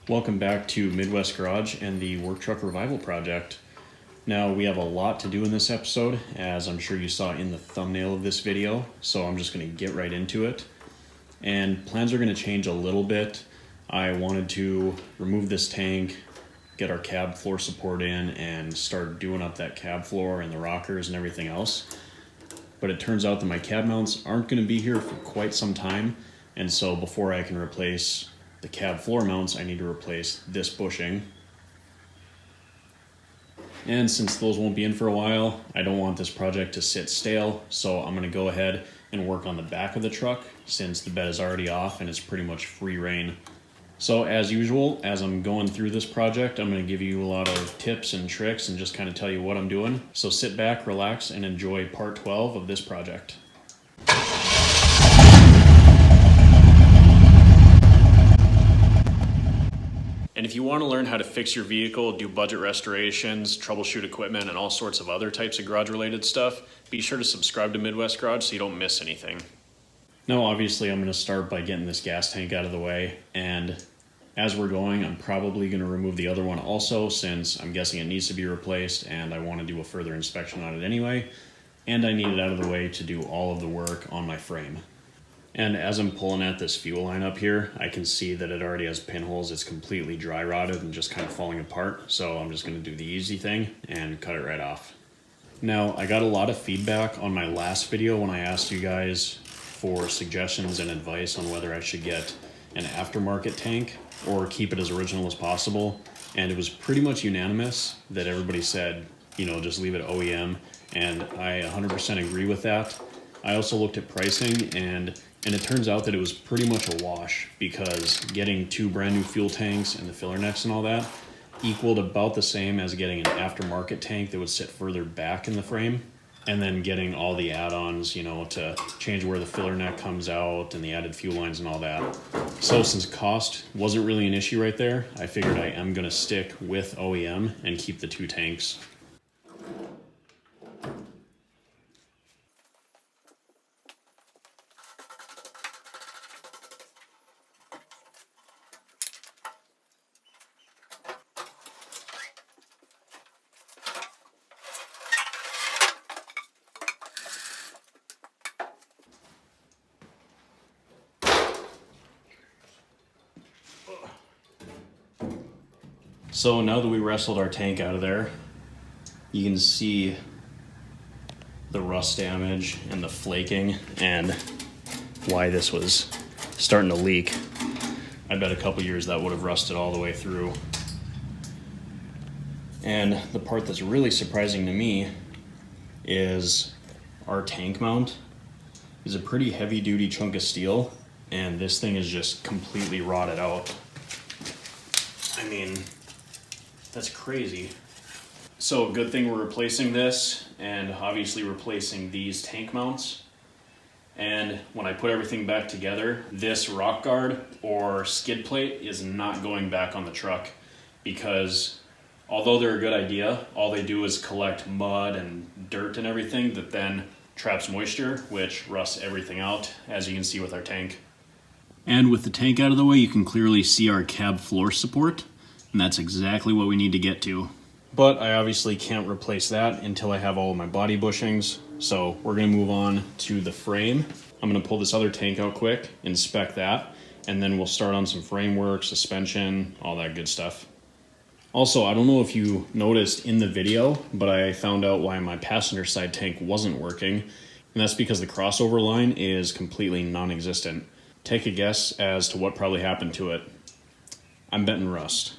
Welcome back to Midwest Garage and the Work Truck Revival Project. Now, we have a lot to do in this episode, as I'm sure you saw in the thumbnail of this video, so I'm just going to get right into it. And plans are going to change a little bit. I wanted to remove this tank, get our cab floor support in, and start doing up that cab floor and the rockers and everything else. But it turns out that my cab mounts aren't going to be here for quite some time, and so before I can replace the cab floor mounts, I need to replace this bushing. And since those won't be in for a while, I don't want this project to sit stale, so I'm going to go ahead and work on the back of the truck since the bed is already off and it's pretty much free reign. So as usual, as I'm going through this project, I'm going to give you a lot of tips and tricks and just kind of tell you what I'm doing. So sit back, relax, and enjoy part 12 of this project. And if you want to learn how to fix your vehicle, do budget restorations, troubleshoot equipment, and all sorts of other types of garage-related stuff, be sure to subscribe to Midwest Garage so you don't miss anything. Now, obviously, I'm going to start by getting this gas tank out of the way, and as we're going, I'm probably going to remove the other one also, since I'm guessing it needs to be replaced, and I want to do a further inspection on it anyway, and I need it out of the way to do all of the work on my frame. And as I'm pulling at this fuel line up here, I can see that it already has pinholes. It's completely dry rotted and just kind of falling apart. So I'm just going to do the easy thing and cut it right off. Now, I got a lot of feedback on my last video when I asked you guys for suggestions and advice on whether I should get an aftermarket tank or keep it as original as possible. And it was pretty much unanimous that everybody said, just leave it OEM. And I 100% agree with that. I also looked at pricing and it turns out that it was pretty much a wash because getting two brand new fuel tanks and the filler necks and all that equaled about the same as getting an aftermarket tank that would sit further back in the frame, and then getting all the add-ons, to change where the filler neck comes out and the added fuel lines and all that. So since cost wasn't really an issue right there, I figured I am going to stick with OEM and keep the two tanks. So now that we wrestled our tank out of there, you can see the rust damage and the flaking and why this was starting to leak. I bet a couple years that would have rusted all the way through. And the part that's really surprising to me is our tank mount is a pretty heavy duty chunk of steel, and this thing is just completely rotted out. I mean, that's crazy. So good thing we're replacing this and obviously replacing these tank mounts. And when I put everything back together, this rock guard or skid plate is not going back on the truck because although they're a good idea, all they do is collect mud and dirt and everything that then traps moisture, which rusts everything out, as you can see with our tank. And with the tank out of the way, you can clearly see our cab floor support. And that's exactly what we need to get to. But I obviously can't replace that until I have all of my body bushings. So we're gonna move on to the frame. I'm gonna pull this other tank out quick, inspect that, and then we'll start on some framework, suspension, all that good stuff. Also, I don't know if you noticed in the video, but I found out why my passenger side tank wasn't working. And that's because the crossover line is completely non-existent. Take a guess as to what probably happened to it. I'm betting rust.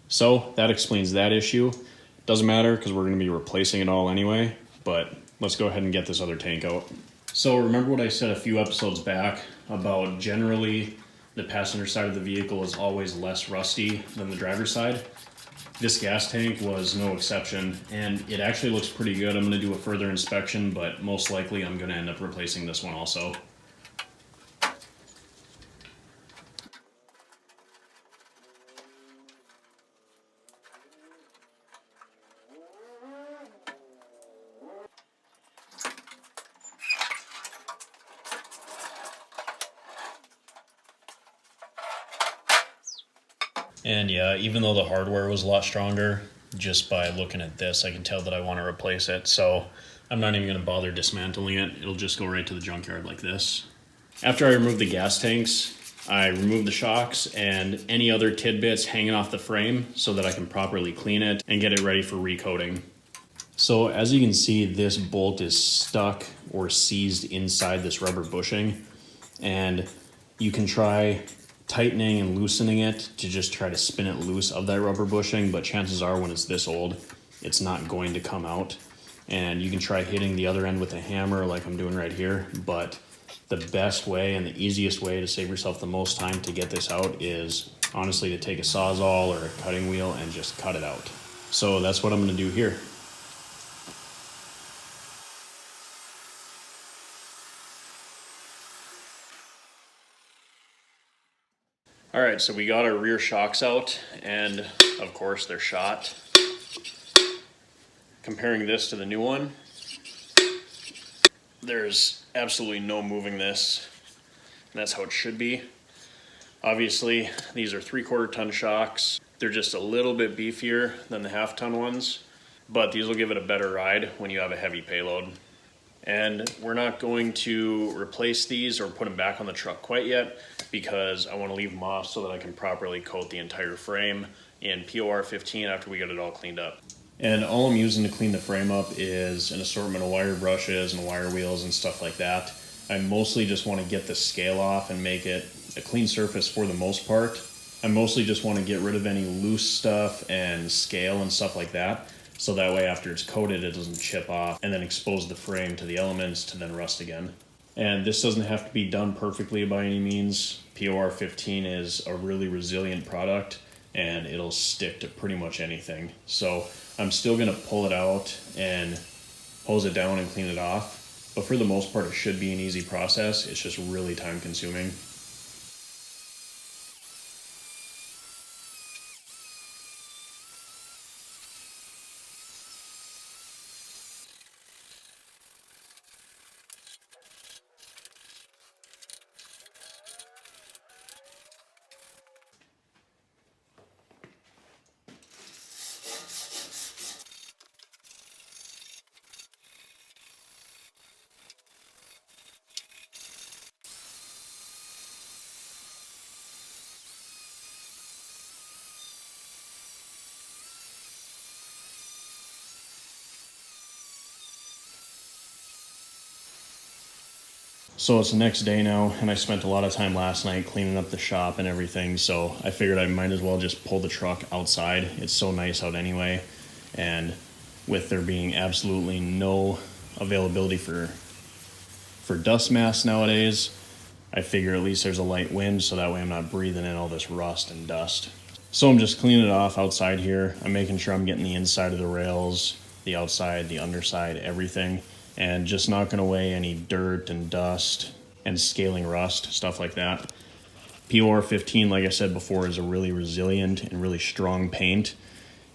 So that explains that issue. Doesn't matter because we're going to be replacing it all anyway, but let's go ahead and get this other tank out. So remember what I said a few episodes back about generally the passenger side of the vehicle is always less rusty than the driver's side? This gas tank was no exception, and it actually looks pretty good. I'm going to do a further inspection, but most likely I'm going to end up replacing this one also. And yeah, even though the hardware was a lot stronger, just by looking at this, I can tell that I want to replace it. So I'm not even going to bother dismantling it. It'll just go right to the junkyard like this. After I remove the gas tanks, I remove the shocks and any other tidbits hanging off the frame so that I can properly clean it and get it ready for recoating. So as you can see, this bolt is stuck or seized inside this rubber bushing, and you can try tightening and loosening it to just try to spin it loose of that rubber bushing, but chances are when it's this old, it's not going to come out. And you can try hitting the other end with a hammer like I'm doing right here, but the best way and the easiest way to save yourself the most time to get this out is honestly to take a Sawzall or a cutting wheel and just cut it out. So that's what I'm going to do here. All right, so we got our rear shocks out, and of course they're shot. Comparing this to the new one, there's absolutely no moving this, and that's how it should be. Obviously, these are 3/4 ton shocks. They're just a little bit beefier than the 1/2 ton ones, but these will give it a better ride when you have a heavy payload. And we're not going to replace these or put them back on the truck quite yet because I want to leave them off so that I can properly coat the entire frame in POR 15 after we get it all cleaned up. And all I'm using to clean the frame up is an assortment of wire brushes and wire wheels and stuff like that. I mostly just want to get the scale off and make it a clean surface for the most part. I mostly just want to get rid of any loose stuff and scale and stuff like that, so that way after it's coated it doesn't chip off and then expose the frame to the elements to then rust again. And this doesn't have to be done perfectly by any means. POR 15 is a really resilient product and it'll stick to pretty much anything. So I'm still gonna pull it out and hose it down and clean it off. But for the most part, it should be an easy process. It's just really time consuming. So it's the next day now, and I spent a lot of time last night cleaning up the shop and everything, so I figured I might as well just pull the truck outside. It's so nice out anyway, and with there being absolutely no availability for dust masks nowadays, I figure at least there's a light wind, so that way I'm not breathing in all this rust and dust. So I'm just cleaning it off outside here. I'm making sure I'm getting the inside of the rails, the outside, the underside, everything, and just knocking away any dirt and dust and scaling rust, stuff like that. POR 15, like I said before, is a really resilient and really strong paint.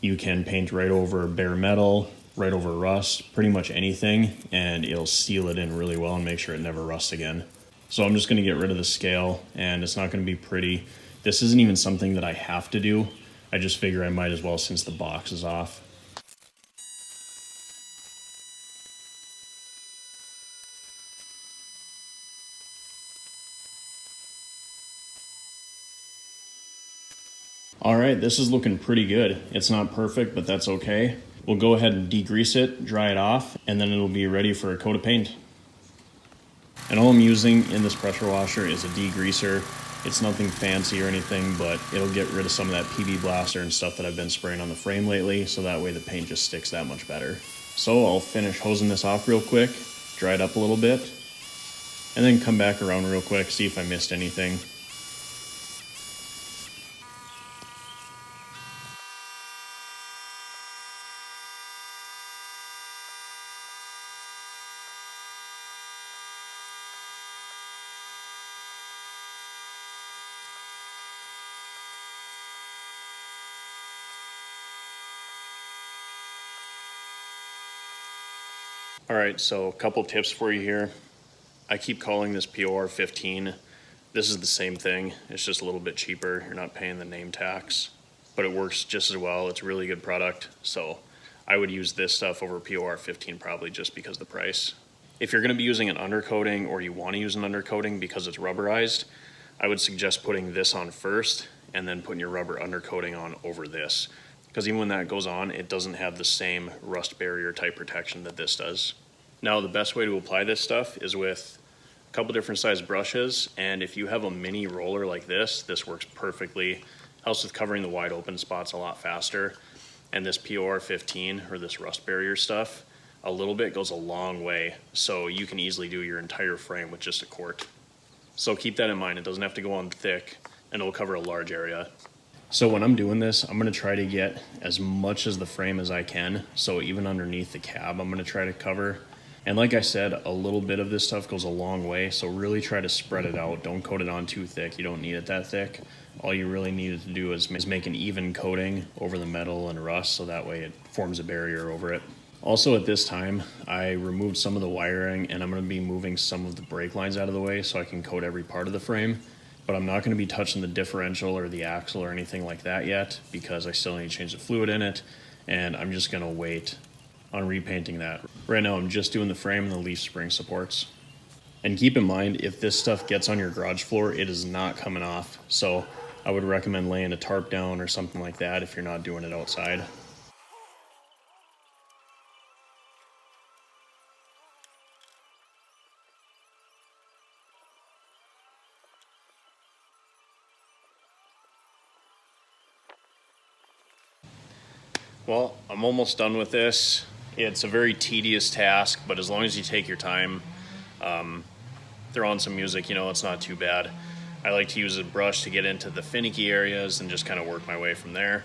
You can paint right over bare metal, right over rust, pretty much anything, and it'll seal it in really well and make sure it never rusts again. So I'm just gonna get rid of the scale, and it's not gonna be pretty. This isn't even something that I have to do. I just figure I might as well since the box is off. All right, this is looking pretty good. It's not perfect, but that's okay. We'll go ahead and degrease it, dry it off, and then it'll be ready for a coat of paint. And all I'm using in this pressure washer is a degreaser. It's nothing fancy or anything, but it'll get rid of some of that PB blaster and stuff that I've been spraying on the frame lately, so that way the paint just sticks that much better. So I'll finish hosing this off real quick, dry it up a little bit, and then come back around real quick, see if I missed anything. All right, so a couple tips for you here. I keep calling this POR 15. This is the same thing. It's just a little bit cheaper. You're not paying the name tax. but it works just as well. It's a really good product. So I would use this stuff over POR 15 probably just because of the price. If you're going to be using an undercoating, or you want to use an undercoating because it's rubberized, I would suggest putting this on first and then putting your rubber undercoating on over this. Because even when that goes on, it doesn't have the same rust barrier type protection that this does. Now, the best way to apply this stuff is with a couple different size brushes, and if you have a mini roller like this works perfectly. Helps with covering the wide open spots a lot faster. And this POR 15, or this rust barrier stuff, a little bit goes a long way. So you can easily do your entire frame with just a quart. So keep that in mind. It doesn't have to go on thick, and it'll cover a large area. So when I'm doing this, I'm going to try to get as much as the frame as I can. So even underneath the cab, I'm going to try to cover. And like I said, a little bit of this stuff goes a long way. So really try to spread it out. Don't coat it on too thick. You don't need it that thick. All you really need to do is make an even coating over the metal and rust, so that way it forms a barrier over it. Also at this time, I removed some of the wiring, and I'm going to be moving some of the brake lines out of the way so I can coat every part of the frame. But I'm not going to be touching the differential or the axle or anything like that yet, because I still need to change the fluid in it, and I'm just going to wait on repainting that. Right now I'm just doing the frame and the leaf spring supports. And keep in mind, if this stuff gets on your garage floor, it is not coming off. So I would recommend laying a tarp down or something like that if you're not doing it outside. Well, I'm almost done with this. It's a very tedious task, but as long as you take your time, throw on some music, it's not too bad. I like to use a brush to get into the finicky areas and just kind of work my way from there.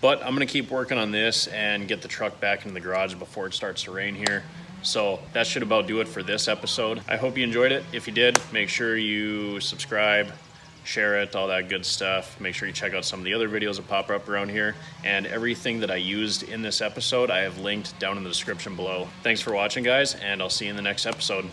But I'm going to keep working on this and get the truck back into the garage before it starts to rain here. So that should about do it for this episode. I hope you enjoyed it. If you did, make sure you subscribe, share it, all that good stuff. Make sure you check out some of the other videos that pop up around here. And everything that I used in this episode, I have linked down in the description below. Thanks for watching, guys, and I'll see you in the next episode.